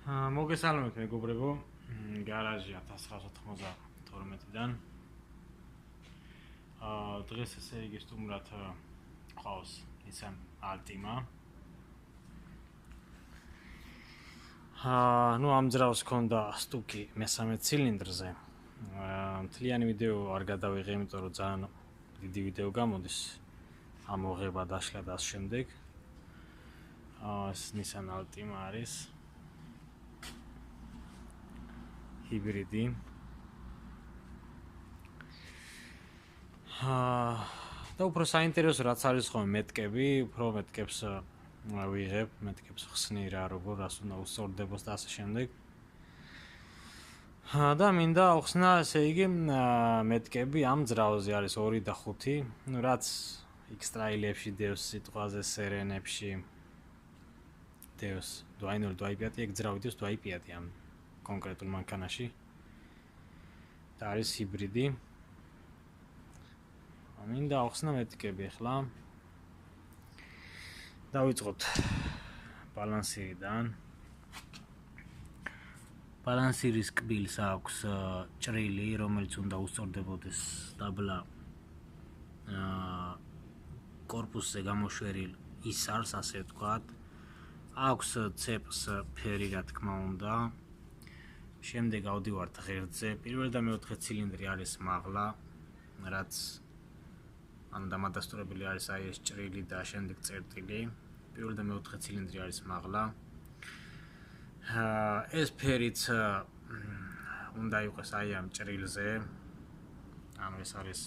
მოგესალმებით მეგობრებო, გარაჟი 1992-დან. დღეს ესე იგი სტუმრად ყავს Nissan Altima. ამ ძრავს ქონდა სტუკი მესამე ცილინდრზე. მთლიანი ვიდეო არ გადავიღე, იმიტომ რომ ძალიან დიდი ვიდეო გამოდის. ამოღება დაშლა და ამ შემდეგ. Nissan Altima არის ჰიბრიდი. და უფრო საინტერესო რაც არის ხოლმე მეტკები, უფრო მეტკებს ვიღებ, მეტკებს ხსნი რა, როგორ რას უნდა უსწორდებოს და ასე შემდეგ. და მინდა ახსნა, ესე იგი, მეტკები ამ ძრავზე არის 2 და 5, რაც X-Trail-ებში დევს სიტყვაზე, სერენებში დევს 2.0, 2.5, ეგ ძრავი დევს 2.5 ამ კონკრეტულ მანქანაში. და არის ჰიბრიდი. მინდა ახსნა მეტკები ახლა. დავიწყოთ ბალანსირიდან. ბალანსირის კბილს აქვს ჭრილი, რომელიც უნდა უსწორდებოდეს დაბლა კორპუსზე გამოშვერილ ისარს, ასე ვთქვათ. აქვს ცეპს ფერი, რა თქმა უნდა. შემდეგ ავდივართ ღერძზე. პირველი და მეოთხე ცილინდრი არის მაღლა, რაც დამადასტურებელი არის აი ეს ჭრილი და შემდეგ წერტილი. პირველი და მეოთხე ცილინდრი არის მაღლა. ეს ფერიც უნდა იყოს აი ამ ჭრილზე. ანუ ეს არის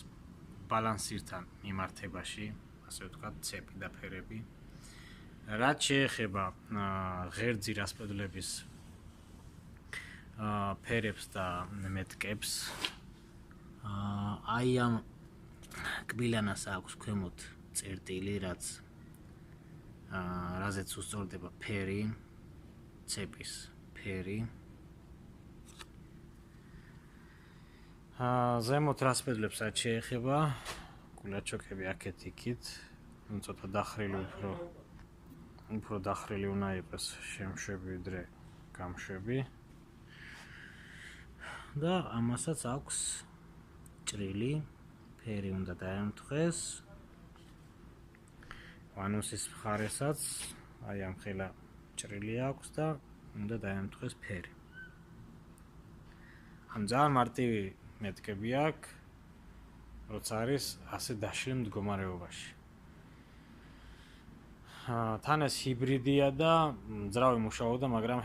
ბალანსირთან მიმართებაში, ასე ვთქვათ, ცეპი და ფერები. რაც შეეხება ღერძი რასპედლების ფერებს და მეტკებს, აი ამ კბილანას აქვს ქვემოთ წერტილი, რაზეც უსწორდება ფერი, ცეპის ფერი. ზემოთ რასპედლებს რაც შეეხება, გულაჩოკები აქეთ იქით, ცოტა დახრილი უფრო დახრილი უნდა იყოს შემშვები ვიდრე გამშვები. და ამასაც აქვს ჭრილი, ფერი უნდა დაემთხეს. ვანუსის მხარესაც აი ამ ხელა ჭრილი აქვს და უნდა დაემთხეს ფერი. ამ ძალიან მარტივი მეტკები აქვს, როცა არის ასე დაშლილ მდგომარეობაში. თან ეს ჰიბრიდია და ძრავი მუშაობდა, მაგრამ